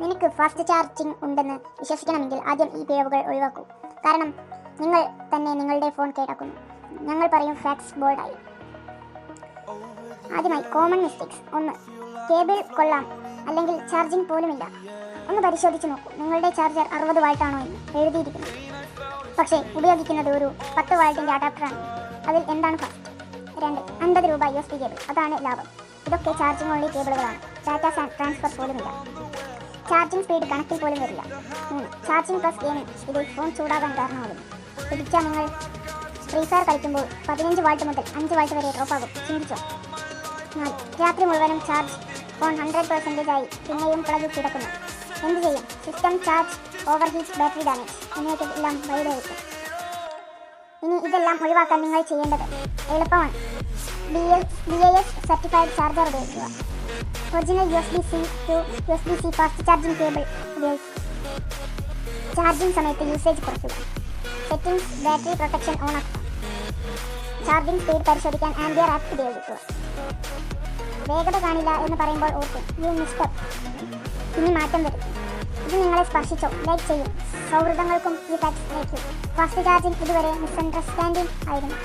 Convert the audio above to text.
നിനക്ക് fast charging ഉണ്ടെന്ന് വിശ്വസിക്കണമെങ്കിൽ ആദ്യം ഈ പിഴവുകൾ ഒഴിവാക്കൂ. കാരണം നിങ്ങൾ തന്നെ നിങ്ങളുടെ ഫോൺ കേടാക്കുന്നു. ഞങ്ങൾ പറയും ഫാക്ട്സ് ബോൾഡായി. ആദ്യമായി കോമൺ മിസ്റ്റേക്സ്. 1. കേബിൾ കൊള്ളാം, അല്ലെങ്കിൽ ചാർജിംഗ് പോലുമില്ല. ഒന്ന് പരിശോധിച്ച് നോക്കൂ. നിങ്ങളുടെ ചാർജർ 60 വാൾട്ടാണോ എന്ന് എഴുതിയിരിക്കുന്നു, പക്ഷേ ഉപയോഗിക്കുന്നത് ഒരു 10 വാൾട്ടിൻ്റെ അഡാപ്റ്ററാണ്. അതിൽ എന്താണ് ഫാസ്റ്റ്? 2. 50 രൂപ USB കേബിൾ. അതാണ് ലാഭം. ഇതൊക്കെ ചാർജിംഗ് ഓൺലി കേബിളുകളാണ്. ഡാറ്റ ട്രാൻസ്ഫർ പോലുമില്ല. ചാർജിംഗ് സ്പീഡ് കണക്കിൽ പോലും വരില്ല. 3. Charging plus gaming. ഇത് ഫോൺ ചൂടാകാൻ കാരണമാകുന്നു. പിടിച്ചാൽ നിങ്ങൾ ഫ്രീ ഫയർ കളിക്കുമ്പോൾ 15 വാൾട്ട് മുതൽ 5 വാൾട്ട് വരെ ഡ്രോപ്പ് ആകും. ചിന്തിച്ചോ. 4. രാത്രി മുഴുവനും ചാർജ് ഫോൺ 100% ആയി പിന്നെയും പ്ലഗ് കിടക്കുന്നു. എന്ത് ചെയ്യും? System charge, over heat, battery damage എന്നിവയ്ക്കെല്ലാം വഴിതെളിക്കും. ഇനി ഇതെല്ലാം ഒഴിവാക്കാൻ നിങ്ങൾ ചെയ്യേണ്ടത് എളുപ്പമാണ്. BAS സർട്ടിഫൈഡ് ചാർജർ ഉപയോഗിക്കുക. Original USB-C to USB-C fast charging cable ഉപയോഗിക്കുക. ചാർജിംഗ് സമയത്ത് യൂസേജ് കുറയ്ക്കുക. സെറ്റിംഗ്സ്, ബാറ്ററി പ്രൊട്ടക്ഷൻ ഓൺ ആക്കുക. ചാർജിംഗ് സ്പീഡ് പരിശോധിക്കാൻ ആംബിയർ ആപ്പ് ഉപയോഗിക്കുക. വേഗത കാണില്ല എന്ന് പറയുമ്പോൾ ഓർക്കും, യു മിസ്റ്റർ. ഇനി മാറ്റം വരും. ഇത് നിങ്ങളെ സ്പർശിച്ചോ? ലൈക്ക് ചെയ്യും. സൗഹൃദങ്ങൾക്കും ഈ ഫാക്ട്സ് അയക്കും. ഫാസ്റ്റ് ചാർജിംഗ് ഇതുവരെ മിസ്അണ്ടർസ്റ്റാൻഡിംഗ് ആയിരുന്നു.